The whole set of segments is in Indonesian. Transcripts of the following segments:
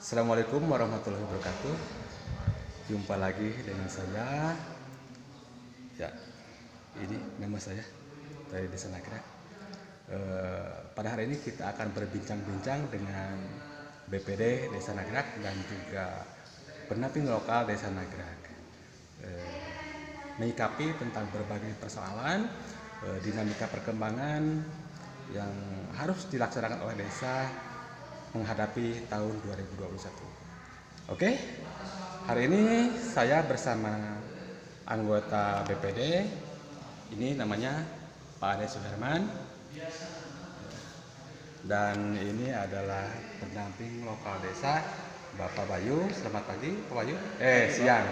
Assalamualaikum warahmatullahi wabarakatuh. Jumpa lagi dengan saya. Ya, ini nama saya dari Desa Nagrak. Pada hari ini kita akan berbincang-bincang dengan BPD Desa Nagrak dan juga pendamping lokal Desa Nagrak, menyikapi tentang berbagai persoalan, dinamika perkembangan yang harus dilaksanakan oleh desa menghadapi tahun 2021. Oke, hari ini saya bersama anggota BPD, ini namanya Pak Ade Suherman, dan ini adalah pendamping lokal desa Bapak Bayu. Selamat pagi Pak Bayu. Siang.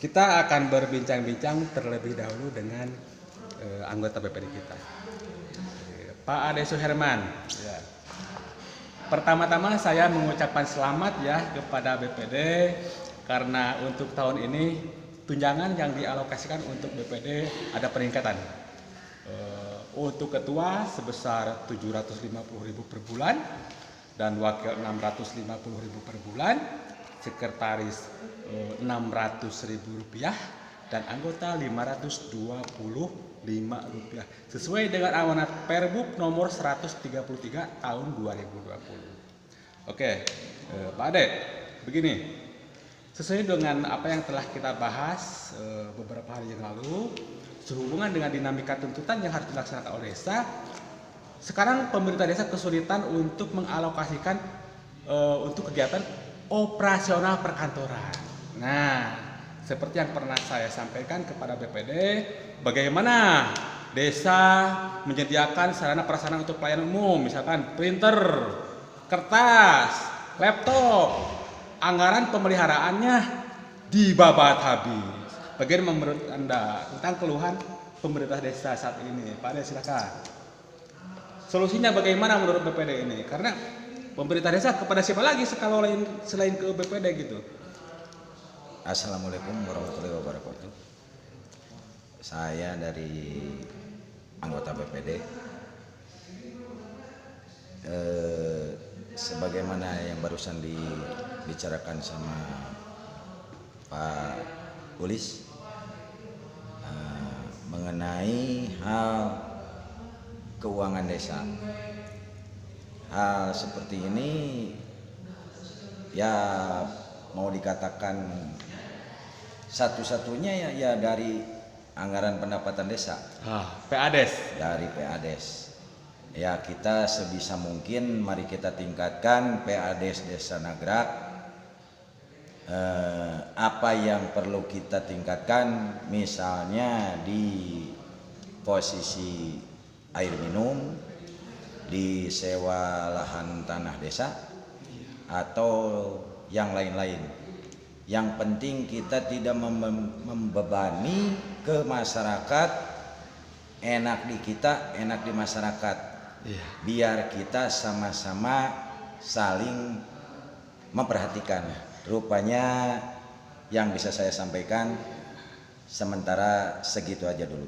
Kita akan berbincang-bincang terlebih dahulu dengan anggota BPD kita, Pak Ade Suherman. Ya. Pertama-tama saya mengucapkan selamat ya kepada BPD karena untuk tahun ini tunjangan yang dialokasikan untuk BPD ada peningkatan. Untuk ketua sebesar 750.000 per bulan dan wakil 650.000 per bulan, sekretaris 600.000 rupiah dan anggota 525 rupiah sesuai dengan amanat Perbuk nomor 133 tahun 2020. Oke, Pak Ade, begini, sesuai dengan apa yang telah kita bahas beberapa hari yang lalu sehubungan dengan dinamika tuntutan yang harus dilaksanakan oleh desa, sekarang pemerintah desa kesulitan untuk mengalokasikan untuk kegiatan operasional perkantoran. Nah, seperti yang pernah saya sampaikan kepada BPD, bagaimana desa menyediakan sarana prasarana untuk pelayanan umum, misalkan printer, kertas, laptop, anggaran pemeliharaannya dibabat habis. Bagaimana menurut Anda tentang keluhan pemerintah desa saat ini? Pak Ade, silakan. Solusinya bagaimana menurut BPD ini? Karena pemerintah desa kepada siapa lagi kalau selain ke BPD gitu? Assalamualaikum warahmatullahi wabarakatuh. Saya dari anggota BPD. Sebagaimana yang barusan dibicarakan sama Pak Ulis mengenai hal keuangan desa. Hal seperti ini ya mau dikatakan satu-satunya ya dari anggaran pendapatan desa. PADES. Dari PADES. Ya, kita sebisa mungkin mari kita tingkatkan PADES Desa Nagrak. Apa yang perlu kita tingkatkan, misalnya di posisi air minum, di sewa lahan tanah desa, atau yang lain-lain. Yang penting kita tidak membebani ke masyarakat, enak di kita, enak di masyarakat. Biar kita sama-sama saling memperhatikan. Rupanya yang bisa saya sampaikan sementara segitu aja dulu.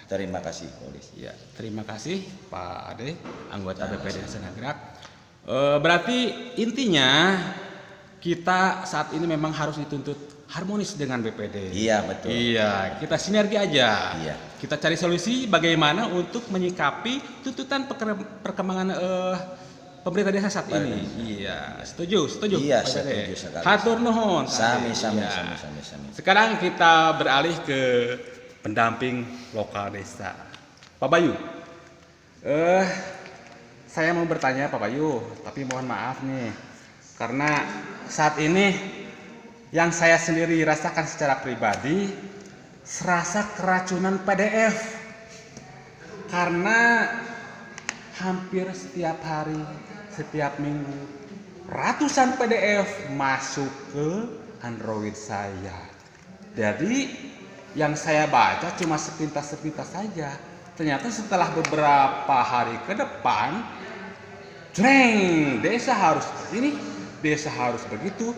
Terima kasih, Polis. Ya, terima kasih Pak Ade, anggota BPD Desa Nagrak. Berarti intinya kita saat ini memang harus dituntut harmonis dengan BPD. Iya, betul. Iya, kita sinergi aja. Iya. Kita cari solusi bagaimana untuk menyikapi tuntutan perkembangan pemerintah desa saat ini. Iya, setuju. Iya, Pak Ade. setuju sekali. Hatur nuhun. Sami. Sekarang kita beralih ke pendamping lokal desa. Pak Bayu. Saya mau bertanya Pak Bayu, tapi mohon maaf nih. Karena saat ini yang saya sendiri rasakan secara pribadi serasa keracunan PDF. Karena hampir setiap hari, setiap minggu ratusan PDF masuk ke Android saya. Jadi yang saya baca cuma sepintas-sepintas saja. Ternyata setelah beberapa hari ke depan, desa harus ini, desa harus begitu.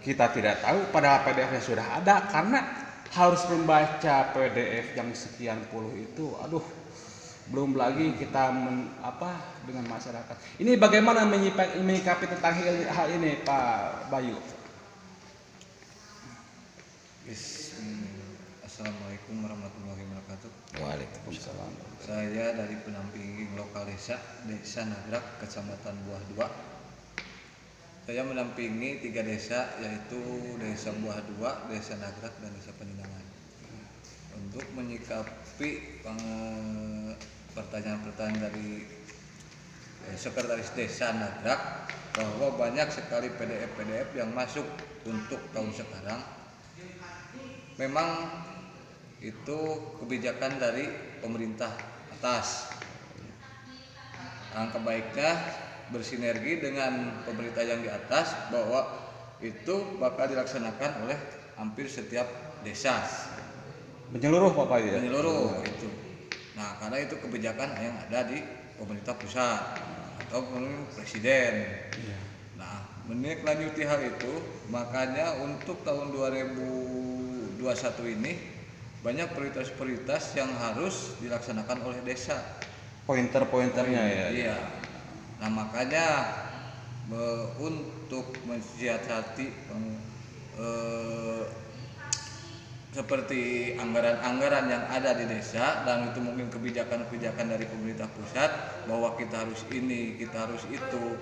Kita tidak tahu padahal PDF-nya sudah ada, karena harus membaca PDF yang sekian puluh itu, aduh, belum lagi kita dengan masyarakat. Ini bagaimana menyikapi tentang hal ini, Pak Bayu? Assalamualaikum warahmatullahi wabarakatuh. Waalaikumsalam. Saya dari pendamping lokal Desa Nagrak, Kecamatan Buah 2. Saya mendampingi 3 desa, yaitu Desa Buah 2, Desa Nagrak, dan Desa Penindangan. Untuk menyikapi pertanyaan-pertanyaan dari Sekretaris Desa Nagrak, bahwa banyak sekali PDF yang masuk untuk tahun sekarang. Memang itu kebijakan dari pemerintah atas. Angka baiknya bersinergi dengan pemerintah yang di atas, bahwa itu bakal dilaksanakan oleh hampir setiap desa. Menyeluruh Pak Bayu ya? Menyeluruh itu. Nah, karena itu kebijakan yang ada di pemerintah pusat atau presiden. Nah, menindaklanjuti hal itu, makanya untuk tahun 2021 ini banyak prioritas-prioritas yang harus dilaksanakan oleh desa. Pointer-pointernya ya. Iya. Nah, makanya untuk mensiasati seperti anggaran-anggaran yang ada di desa, dan itu mungkin kebijakan-kebijakan dari pemerintah pusat bahwa kita harus ini, kita harus itu.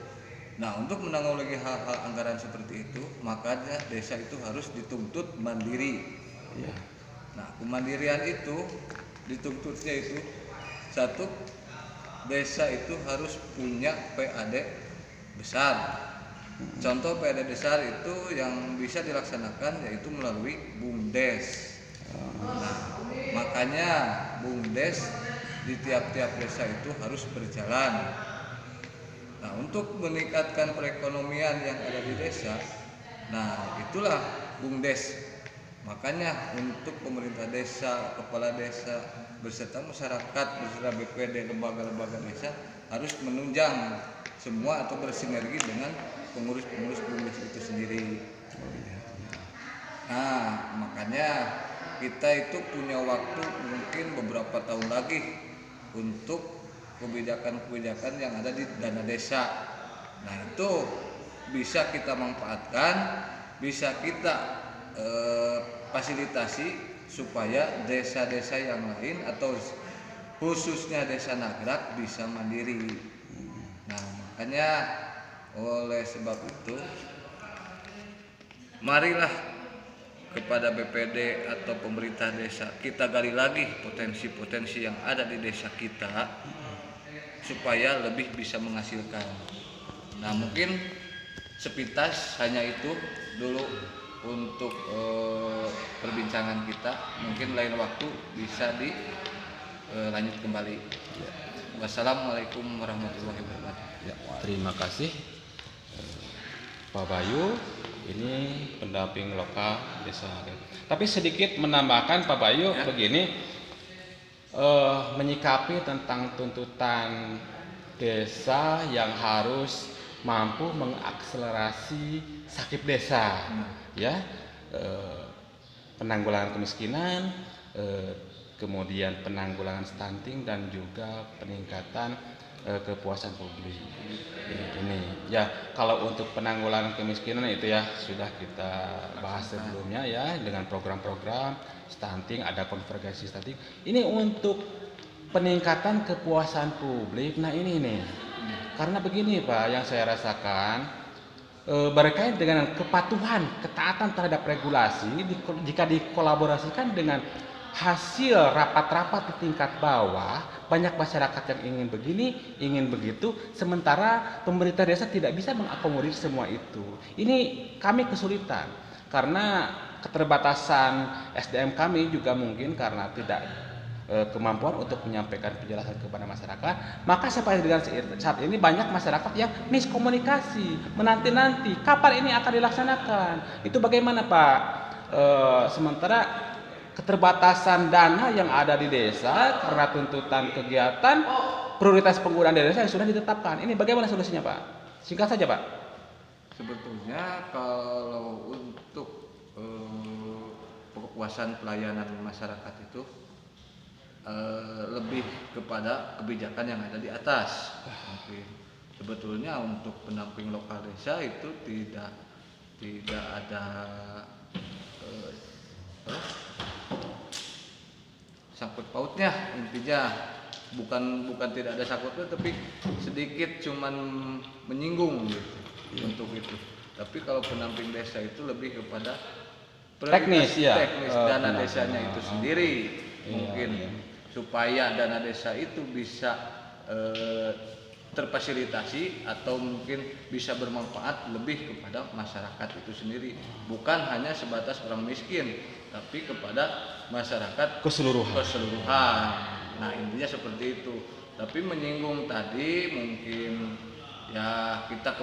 Nah, untuk menanggulangi hal-hal anggaran seperti itu, makanya desa itu harus dituntut mandiri. Iya. Nah, kemandirian itu dituntutnya itu, satu, desa itu harus punya PAD besar. Contoh PAD besar itu yang bisa dilaksanakan yaitu melalui BUMDes. Nah, makanya BUMDes di tiap-tiap desa itu harus berjalan. Nah, untuk meningkatkan perekonomian yang ada di desa, nah itulah BUMDes. Makanya untuk pemerintah desa, kepala desa, beserta masyarakat, beserta BPD, lembaga-lembaga desa harus menunjang semua atau bersinergi dengan pengurus-pengurus BUMDes itu sendiri. Nah, makanya kita itu punya waktu mungkin beberapa tahun lagi untuk kebijakan-kebijakan yang ada di dana desa. Nah, itu bisa kita manfaatkan, bisa kita fasilitasi supaya desa-desa yang lain atau khususnya Desa Nagrak bisa mandiri. Nah, makanya oleh sebab itu, marilah kepada BPD atau pemerintah desa kita gali lagi potensi-potensi yang ada di desa kita supaya lebih bisa menghasilkan. Nah, mungkin sepintas hanya itu dulu untuk perbincangan kita. Mungkin lain waktu bisa dilanjut kembali. Wassalamualaikum warahmatullahi wabarakatuh. Ya, terima kasih Pak Bayu. Ini pendamping lokal desa. Tapi sedikit menambahkan Pak Bayu begini, menyikapi tentang tuntutan desa yang harus mampu mengakselerasi sakit desa, ya, penanggulangan kemiskinan, kemudian penanggulangan stunting, dan juga peningkatan kepuasan publik. Ini ya, kalau untuk penanggulangan kemiskinan itu ya sudah kita bahas sebelumnya ya, dengan program-program stunting, ada konvergensi stunting. Ini untuk peningkatan kepuasan publik. Nah ini nih, karena begini Pak, yang saya rasakan berkait dengan kepatuhan, ketaatan terhadap regulasi jika dikolaborasikan dengan hasil rapat-rapat di tingkat bawah, banyak masyarakat yang ingin begini, ingin begitu, sementara pemerintah desa tidak bisa mengakomodir semua itu. Ini kami kesulitan karena keterbatasan SDM kami, juga mungkin karena tidak kemampuan untuk menyampaikan penjelasan kepada masyarakat. Maka sampai dengan saat ini banyak masyarakat yang miskomunikasi, menanti-nanti kapan ini akan dilaksanakan. Itu bagaimana Pak? Sementara keterbatasan dana yang ada di desa karena tuntutan kegiatan, prioritas penggunaan desa yang sudah ditetapkan. Ini bagaimana solusinya Pak? Singkat saja Pak. Sebetulnya kalau untuk kepuasan pelayanan masyarakat itu lebih kepada kebijakan yang ada di atas. Mungkin sebetulnya untuk pendamping lokal desa itu tidak ada sangkut pautnya, intinya bukan tidak ada sangkutnya, tapi sedikit cuman menyinggung gitu untuk itu. Tapi kalau pendamping desa itu lebih kepada Teknis, ya. teknis dana desanya itu sendiri, mungkin supaya dana desa itu bisa terfasilitasi atau mungkin bisa bermanfaat lebih kepada masyarakat itu sendiri, bukan hanya sebatas orang miskin, tapi kepada masyarakat keseluruhan. Nah, intinya seperti itu. Tapi menyinggung tadi mungkin ya kita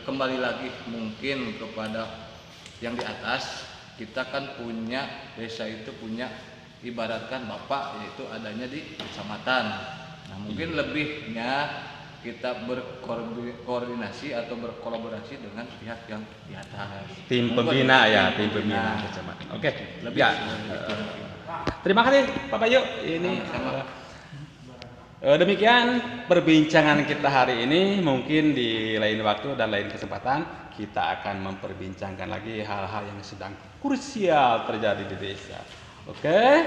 kembali lagi mungkin kepada yang di atas. Kita kan punya desa itu punya ibaratkan bapak, yaitu adanya di kecamatan. Nah, mungkin lebihnya kita berkoordinasi atau berkolaborasi dengan pihak yang di atas. Tim pembina ya, tim pembina kecamatan. Oke, Lebih ya. Terima kasih Pak Bayu. Ini demikian perbincangan kita hari ini. Mungkin di lain waktu dan lain kesempatan kita akan memperbincangkan lagi hal-hal yang sedang krusial terjadi di desa. Oke.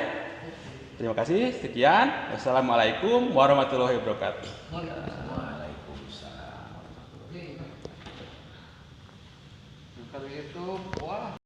Terima kasih. Sekian. Wassalamualaikum warahmatullahi wabarakatuh. Kalau itu, wah.